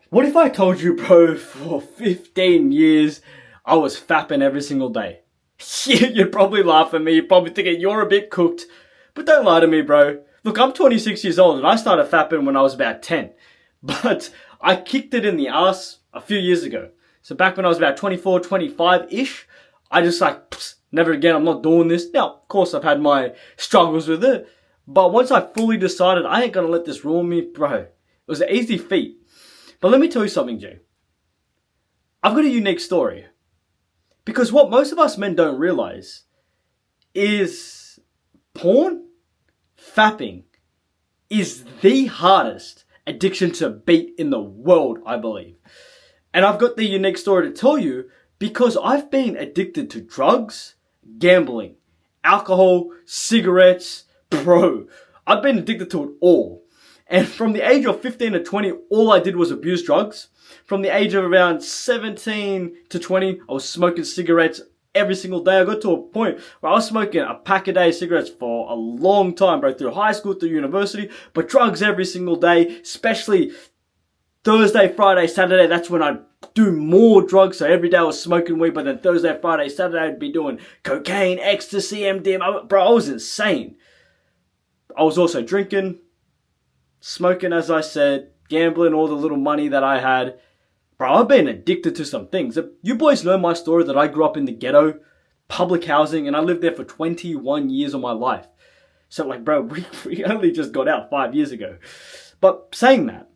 What if I told you, bro, for 15 years, I was fapping every single day? You'd probably laugh at me. You'd probably think you're a bit cooked. But don't lie to me, bro. Look, I'm 26 years old and I started fapping when I was about 10. But I kicked it in the ass a few years ago. So back when I was about 24, 25-ish, I just never again, I'm not doing this. Now, of course, I've had my struggles with it. But once I fully decided I ain't gonna let this ruin me, bro, it was an easy feat. But let me tell you something, Jay. I've got a unique story. Because what most of us men don't realize is porn, fapping, is the hardest addiction to beat in the world, I believe. And I've got the unique story to tell you because I've been addicted to drugs, gambling, alcohol, cigarettes. Bro, I've been addicted to it all. And from the age of 15 to 20, all I did was abuse drugs. From the age of around 17 to 20, I was smoking cigarettes every single day. I got to a point where I was smoking a pack a day of cigarettes for a long time, bro, through high school, through university, but drugs every single day, especially Thursday, Friday, Saturday. That's when I'd do more drugs. So every day I was smoking weed, but then Thursday, Friday, Saturday, I'd be doing cocaine, ecstasy, MDMA. Bro, I was insane. I was also drinking, smoking, as I said, gambling, all the little money that I had. Bro, I've been addicted to some things. You boys know my story that I grew up in the ghetto, public housing, and I lived there for 21 years of my life. So bro, we only just got out 5 years ago. But saying that,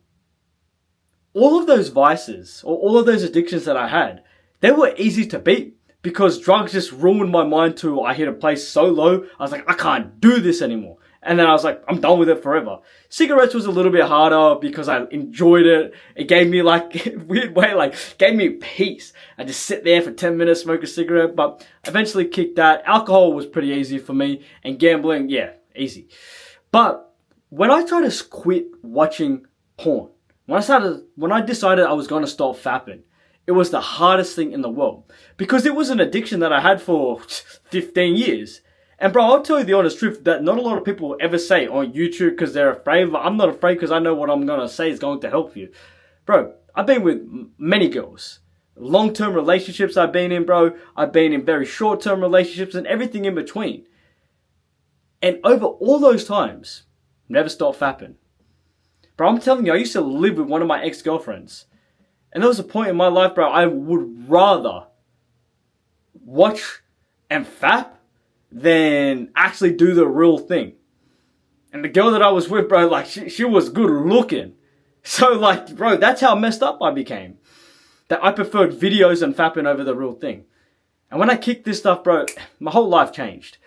all of those vices, or all of those addictions that I had, they were easy to beat because drugs just ruined my mind to I hit a place so low, I was like, I can't do this anymore. And then I was like, I'm done with it forever. Cigarettes was a little bit harder because I enjoyed it. It gave me weird way, gave me peace. I just sit there for 10 minutes, smoke a cigarette, but eventually kicked that. Alcohol was pretty easy for me. And gambling, yeah, easy. But when I tried to quit watching porn, when I decided I was going to stop fapping, it was the hardest thing in the world. Because it was an addiction that I had for 15 years. And bro, I'll tell you the honest truth that not a lot of people ever say on YouTube because they're afraid. I'm not afraid because I know what I'm going to say is going to help you. Bro, I've been with many girls. Long-term relationships I've been in, bro. I've been in very short-term relationships and everything in between. And over all those times, never stopped fapping. Bro, I'm telling you, I used to live with one of my ex-girlfriends. And there was a point in my life, bro, I would rather watch and fap than actually do the real thing. And the girl that I was with, bro, she was good looking. So bro, that's how messed up I became. That I preferred videos and fapping over the real thing. And when I kicked this stuff, bro, my whole life changed.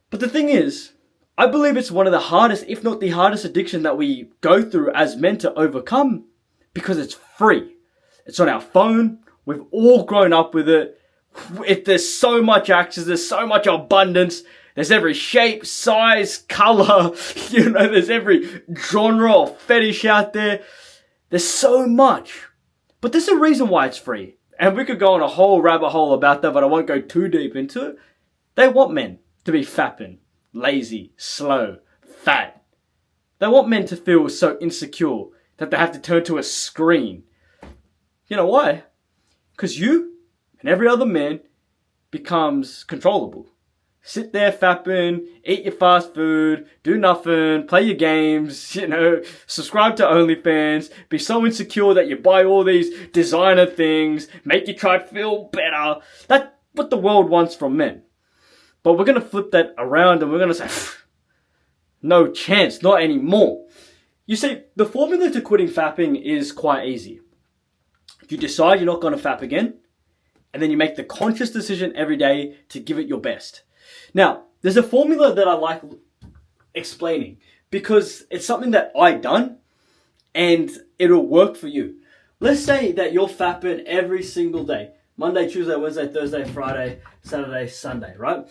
But the thing is, I believe it's one of the hardest, if not the hardest addiction that we go through as men to overcome because it's free. It's on our phone. We've all grown up with it. There's so much access, there's so much abundance, there's every shape, size, color, there's every genre or fetish out there. There's so much. But there's a reason why it's free. And we could go on a whole rabbit hole about that, but I won't go too deep into it. They want men to be fapping, lazy, slow, fat. They want men to feel so insecure that they have to turn to a screen. You know why? Because you and every other man becomes controllable. Sit there fapping, eat your fast food, do nothing, play your games, subscribe to OnlyFans, be so insecure that you buy all these designer things, make you try to feel better. That's what the world wants from men. But we're going to flip that around and we're going to say, no chance, not anymore. You see, the formula to quitting fapping is quite easy. You decide you're not going to fap again. And then you make the conscious decision every day to give it your best. Now, there's a formula that I like explaining because it's something that I done and it'll work for you. Let's say that you're fapping every single day. Monday, Tuesday, Wednesday, Thursday, Friday, Saturday, Sunday, right?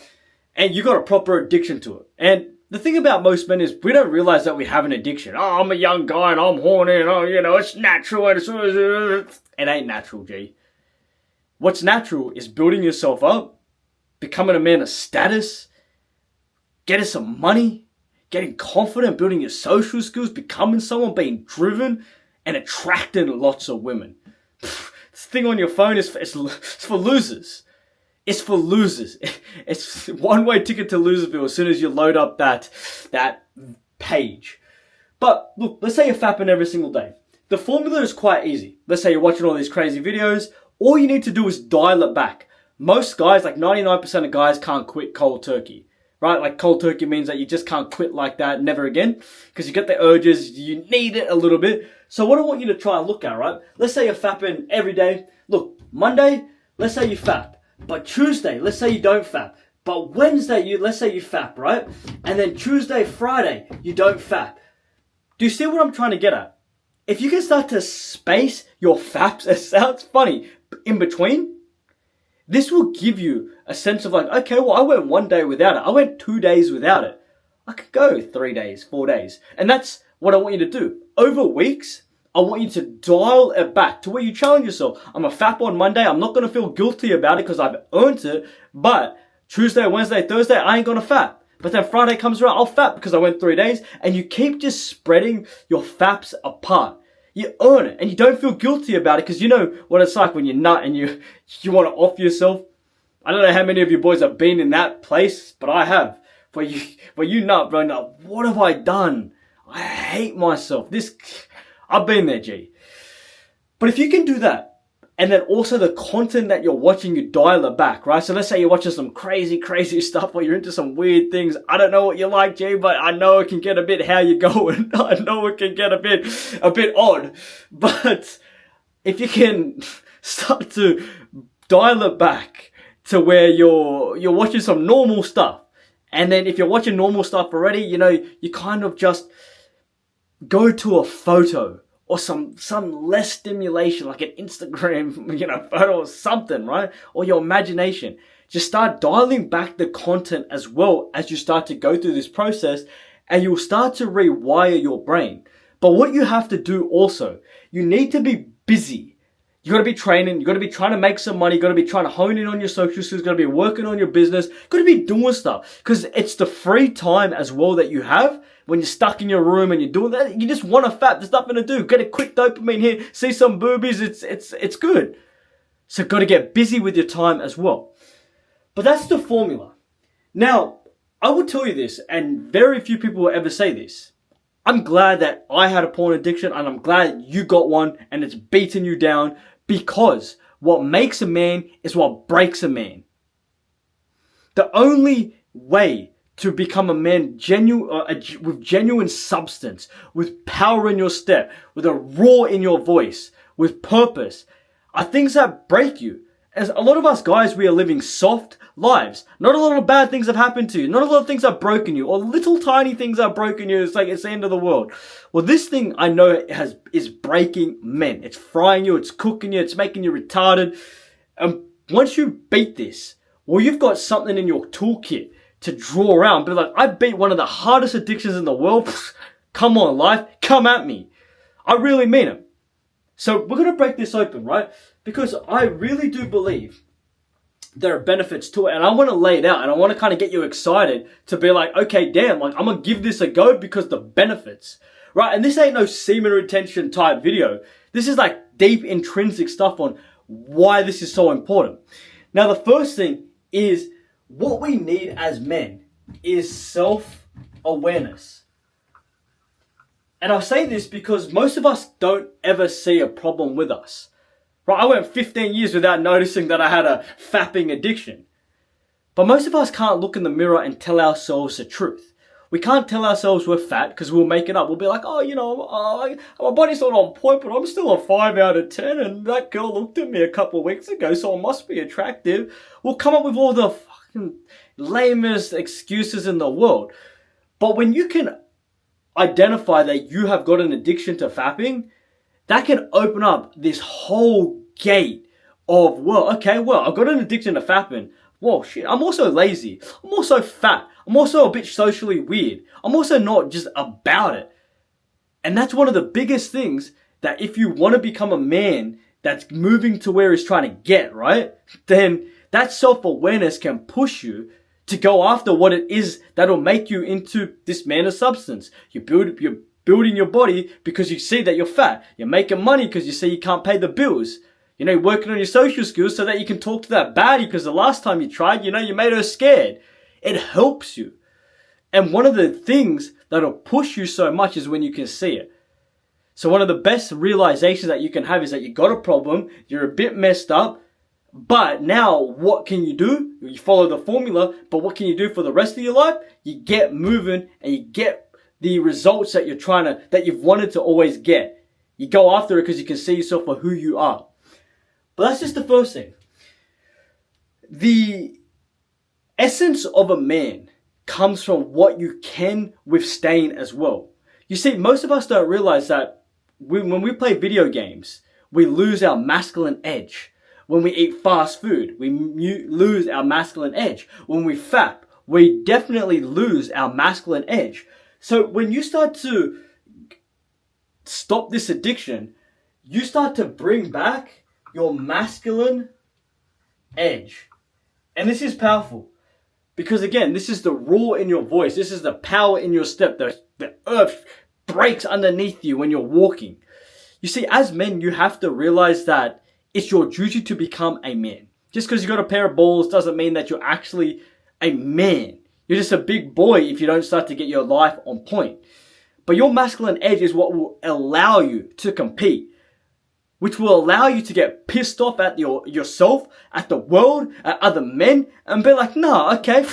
And you got a proper addiction to it. And the thing about most men is we don't realize that we have an addiction. Oh, I'm a young guy and I'm horny and it's natural. And it ain't natural, G. What's natural is building yourself up, becoming a man of status, getting some money, getting confident, building your social skills, becoming someone, being driven. and attracting lots of women. This thing on your phone is it's for losers. It's for losers. It's one-way ticket to Loserville as soon as you load up that page. But look, let's say you're fapping every single day. The formula is quite easy. Let's say you're watching all these crazy videos. All you need to do is dial it back. Most guys, like 99% of guys, can't quit cold turkey. Right? Like cold turkey means that you just can't quit like that, never again. Because you get the urges, you need it a little bit. So what I want you to try and look at, right? Let's say you're fapping every day. Look, Monday, let's say you fap. But Tuesday, let's say you don't fap. But Wednesday, let's say you fap, right? And then Tuesday, Friday, you don't fap. Do you see what I'm trying to get at? If you can start to space your faps, it sounds funny, in between, this will give you a sense of like, okay, well, I went 1 day without it. I went 2 days without it. I could go 3 days, 4 days. And that's what I want you to do. Over weeks, I want you to dial it back to where you challenge yourself. I'm a fap on Monday. I'm not going to feel guilty about it because I've earned it. But Tuesday, Wednesday, Thursday, I ain't going to fap. But then Friday comes around, I'll fap because I went 3 days. And you keep just spreading your faps apart. You earn it and you don't feel guilty about it because you know what it's like when you're nut and you want to off yourself. I don't know how many of you boys have been in that place, but I have. Where you nut, bro, now, what have I done? I hate myself. I've been there, G. But if you can do that, and then also the content that you're watching, you dial it back, right? So let's say you're watching some crazy stuff or you're into some weird things. I don't know what you like, G, but I know it can get a bit how you going. I know it can get a bit odd. But if you can start to dial it back to where you're watching some normal stuff. And then if you're watching normal stuff already, you know, you kind of just go to a photo or some less stimulation, like an Instagram, photo or something, right? Or your imagination. Just start dialing back the content as well as you start to go through this process, and you'll start to rewire your brain. But what you have to do also, you need to be busy. You got to be training. You got to be trying to make some money. You got to be trying to hone in on your social skills. You got to be working on your business. You got to be doing stuff because it's the free time as well that you have. When you're stuck in your room and you're doing that, you just want to fap. There's nothing to do. Get a quick dopamine hit. See some boobies. It's good. So got to get busy with your time as well. But that's the formula. Now, I will tell you this, and very few people will ever say this. I'm glad that I had a porn addiction, and I'm glad you got one, and it's beating you down, because what makes a man is what breaks a man. The only way to become a man with genuine substance, with power in your step, with a roar in your voice, with purpose, are things that break you. As a lot of us guys, we are living soft lives. Not a lot of bad things have happened to you. Not a lot of things have broken you. Or little tiny things have broken you. It's like it's the end of the world. Well, this thing I know is breaking men. It's frying you. It's cooking you. It's making you retarded. And once you beat this, well, you've got something in your toolkit to draw around. But like, I beat one of the hardest addictions in the world. Come on, life. Come at me. I really mean it. So we're going to break this open, right? Because I really do believe there are benefits to it. And I want to lay it out. And I want to kind of get you excited to be like, okay, damn, like I'm going to give this a go because the benefits, right? And this ain't no semen retention type video. This is like deep intrinsic stuff on why this is so important. Now, the first thing is what we need as men is self-awareness. And I say this because most of us don't ever see a problem with us. Right, I went 15 years without noticing that I had a fapping addiction. But most of us can't look in the mirror and tell ourselves the truth. We can't tell ourselves we're fat because we'll make it up. We'll be like, oh, my body's not on point, but I'm still a 5 out of 10. And that girl looked at me a couple of weeks ago, so I must be attractive. We'll come up with all the fucking lamest excuses in the world. But when you can identify that you have got an addiction to fapping, that can open up this whole gate of, I've got an addiction to fapping. Whoa, shit, I'm also lazy. I'm also fat. I'm also a bit socially weird. I'm also not just about it. And that's one of the biggest things that if you want to become a man that's moving to where he's trying to get, right? Then that self-awareness can push you to go after what it is that'll make you into this man of substance. You build building your body because you see that you're fat. You're making money because you see you can't pay the bills. You know, working on your social skills so that you can talk to that baddie because the last time you tried, you know, you made her scared. It helps you. And one of the things that'll push you so much is when you can see it. So one of the best realizations that you can have is that you got a problem, you're a bit messed up, but now what can you do? You follow the formula, but what can you do for the rest of your life? You get moving and you get the results that that you've wanted to always get. You go after it because you can see yourself for who you are. But that's just the first thing. The essence of a man comes from what you can withstand as well. You see, most of us don't realize that when we play video games, we lose our masculine edge. When we eat fast food, we lose our masculine edge. When we fap, we definitely lose our masculine edge. So when you start to stop this addiction, you start to bring back your masculine edge. And this is powerful. Because again, this is the roar in your voice. This is the power in your step. The earth breaks underneath you when you're walking. You see, as men, you have to realize that it's your duty to become a man. Just because you got a pair of balls doesn't mean that you're actually a man. You're just a big boy if you don't start to get your life on point. But your masculine edge is what will allow you to compete, which will allow you to get pissed off at yourself, at the world, at other men, and be like, nah, okay,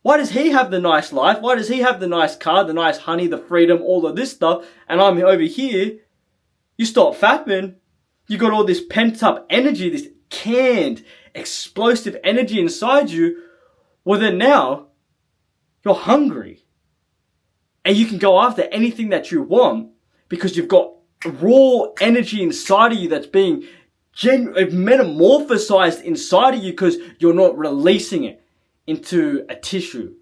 why does he have the nice life? Why does he have the nice car, the nice honey, the freedom, all of this stuff, and I'm over here? You stop fapping, you got all this pent up energy, this canned, explosive energy inside you. Well then now, you're hungry. And you can go after anything that you want because you've got raw energy inside of you that's being metamorphosized inside of you because you're not releasing it into a tissue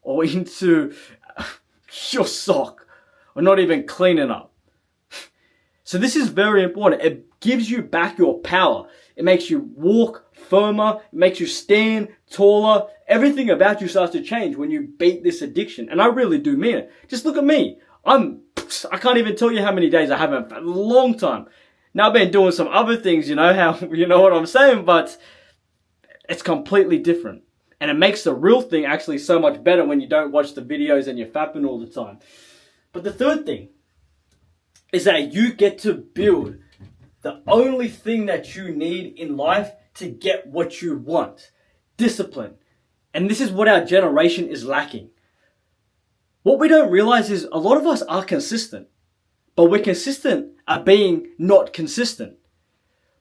or into your sock or not even cleaning up. So this is very important. It gives you back your power. It makes you walk firmer. It makes you stand taller. Everything about you starts to change when you beat this addiction. And I really do mean it. Just look at me. I can't even tell you how many days I haven't for a long time. Now I've been doing some other things, you know what I'm saying, but it's completely different. And it makes the real thing actually so much better when you don't watch the videos and you're fapping all the time. But the third thing is that you get to build the only thing that you need in life to get what you want. Discipline. And this is what our generation is lacking. What we don't realize is a lot of us are consistent, but we're consistent at being not consistent.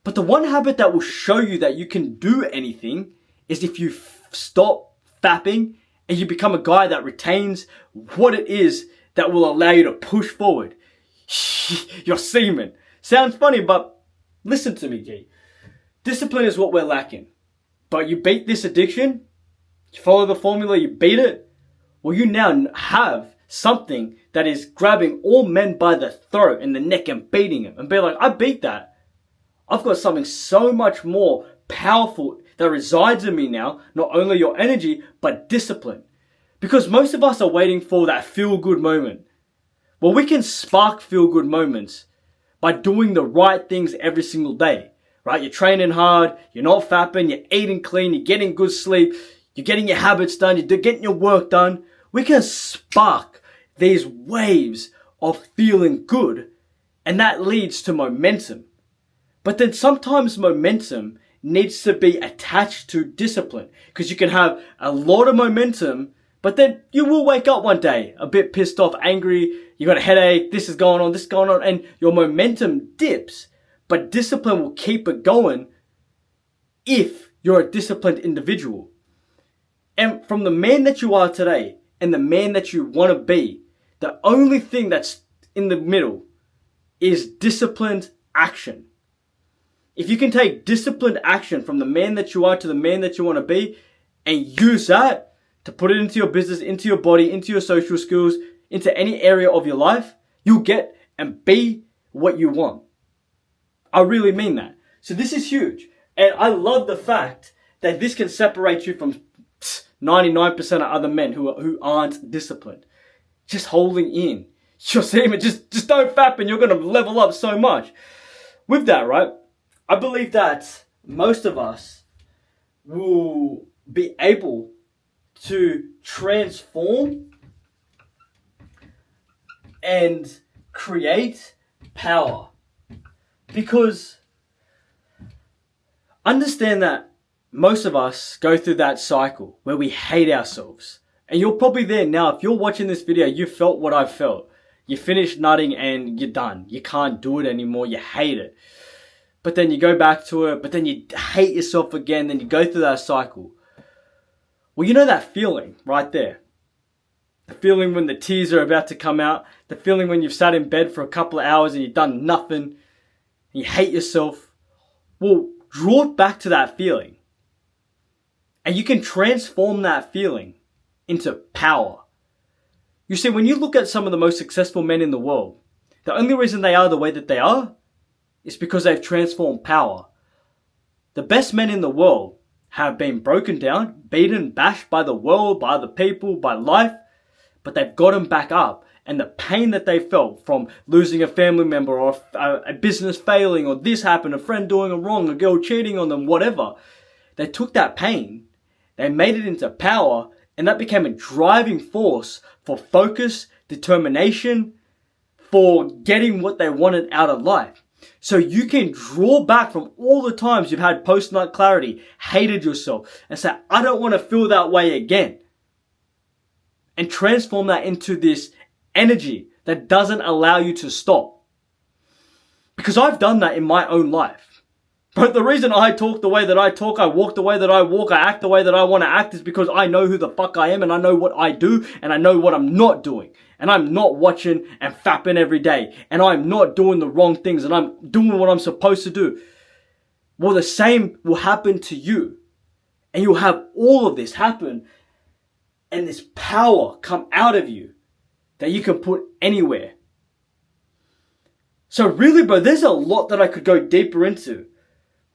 But the one habit that will show you that you can do anything is if you stop fapping and you become a guy that retains what it is that will allow you to push forward. Your semen. Sounds funny, but listen to me, G. Discipline is what we're lacking. But you beat this addiction, you follow the formula, you beat it, well, you now have something that is grabbing all men by the throat and the neck and beating them and be like, I beat that. I've got something so much more powerful that resides in me now, not only your energy, but discipline. Because most of us are waiting for that feel-good moment. Well, we can spark feel-good moments by doing the right things every single day, right? You're training hard, you're not fapping, you're eating clean, you're getting good sleep, you're getting your habits done, you're getting your work done. We can spark these waves of feeling good, and that leads to momentum. But then sometimes momentum needs to be attached to discipline, because you can have a lot of momentum, but then you will wake up one day a bit pissed off, angry, you got a headache, this is going on, and your momentum dips. But discipline will keep it going if you're a disciplined individual. And from the man that you are today and the man that you want to be, the only thing that's in the middle is disciplined action. If you can take disciplined action from the man that you are to the man that you want to be and use that to put it into your business, into your body, into your social skills, into any area of your life, you'll get and be what you want. I really mean that. So this is huge. And I love the fact that this can separate you from 99% of other men who aren't disciplined. Just holding in. you'll see him. Just don't fap and you're going to level up so much. With that, right, I believe that most of us will be able to transform and create power. Because understand that most of us go through that cycle where we hate ourselves. And you're probably there now. If you're watching this video, you felt what I felt. You finish nutting and you're done. You can't do it anymore. You hate it. But then you go back to it. But then you hate yourself again. Then you go through that cycle. Well, you know that feeling right there. The feeling when the tears are about to come out. The feeling when you've sat in bed for a couple of hours and you've done nothing. And you hate yourself. Well, draw it back to that feeling. And you can transform that feeling into power. You see, when you look at some of the most successful men in the world, the only reason they are the way that they are is because they've transformed power. The best men in the world have been broken down, beaten, bashed by the world, by the people, by life, but they've gotten back up. And the pain that they felt from losing a family member or a business failing or this happened, a friend doing a wrong, a girl cheating on them, whatever. They took that pain, they made it into power, and that became a driving force for focus, determination, for getting what they wanted out of life. So you can draw back from all the times you've had post-nut clarity, hated yourself, and say, I don't want to feel that way again. And transform that into this energy that doesn't allow you to stop. Because I've done that in my own life. But the reason I talk the way that I talk, I walk the way that I walk, I act the way that I want to act is because I know who the fuck I am and I know what I do and I know what I'm not doing. And I'm not watching and fapping every day. And I'm not doing the wrong things and I'm doing what I'm supposed to do. Well, the same will happen to you. And you'll have all of this happen and this power come out of you that you can put anywhere. So really, bro, there's a lot that I could go deeper into.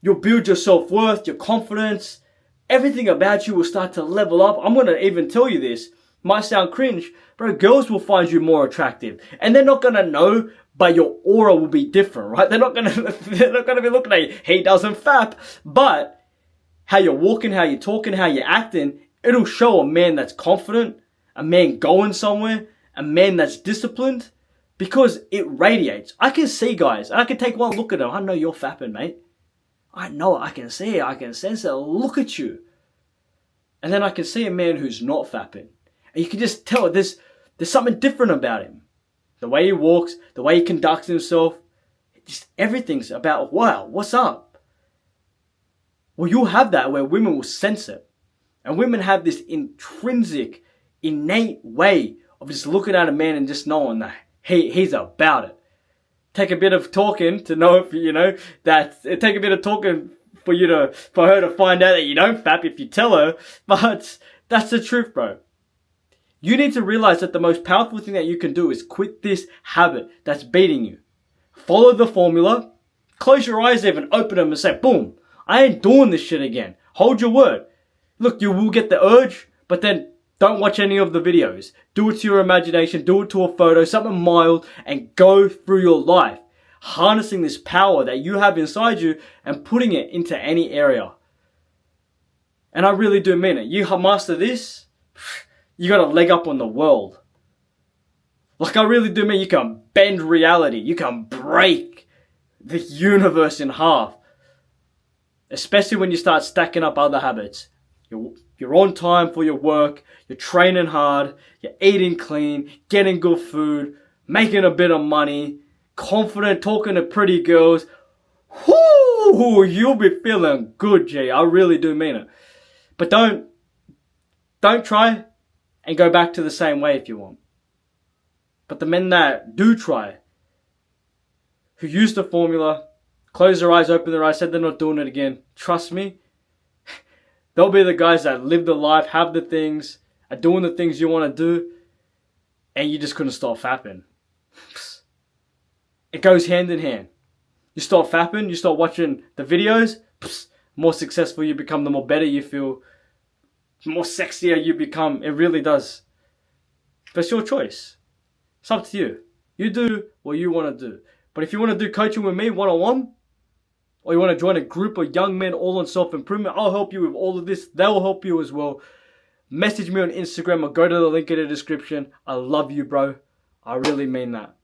You'll build your self-worth, your confidence, everything about you will start to level up. I'm going to even tell you this. Might sound cringe, bro, girls will find you more attractive. And they're not going to know, but your aura will be different, right? They're not going to be looking at you, he doesn't fap. But how you're walking, how you're talking, how you're acting, it'll show a man that's confident, a man going somewhere, a man that's disciplined, because it radiates. I can see guys, and I can take one look at them. I know you're fapping, mate. I know it. I can see it. I can sense it. Look at you. And then I can see a man who's not fapping. And you can just tell there's something different about him. The way he walks, the way he conducts himself. Just everything's about, wow, what's up? Well, you'll have that where women will sense it. And women have this intrinsic, innate way of just looking at a man and just knowing that he's about it. Take a bit of talking to know if you know that. Take a bit of talking for her to find out that you don't fap if you tell her. But that's the truth, bro. You need to realize that the most powerful thing that you can do is quit this habit that's beating you. Follow the formula. Close your eyes even, open them and say, boom, I ain't doing this shit again. Hold your word. Look, you will get the urge, but then don't watch any of the videos. Do it to your imagination. Do it to a photo, something mild, and go through your life. Harnessing this power that you have inside you and putting it into any area. And I really do mean it. You master this, you got a leg up on the world. Like I really do mean you can bend reality. You can break the universe in half. Especially when you start stacking up other habits. You're on time for your work, you're training hard, you're eating clean, getting good food, making a bit of money, confident, talking to pretty girls. Whoo! You'll be feeling good, G. I really do mean it. But don't try and go back to the same way if you want. But the men that do try, who use the formula, close their eyes, open their eyes, said they're not doing it again, trust me, they'll be the guys that live the life, have the things, are doing the things you want to do, and you just couldn't stop fapping. It goes hand in hand. You start fapping, you start watching the videos, more successful you become, the more better you feel, the more sexier you become. It really does. But it's your choice. It's up to you. You do what you want to do. But if you want to do coaching with me one-on-one, or you want to join a group of young men all on self-improvement, I'll help you with all of this. They'll help you as well. Message me on Instagram or go to the link in the description. I love you, bro. I really mean that.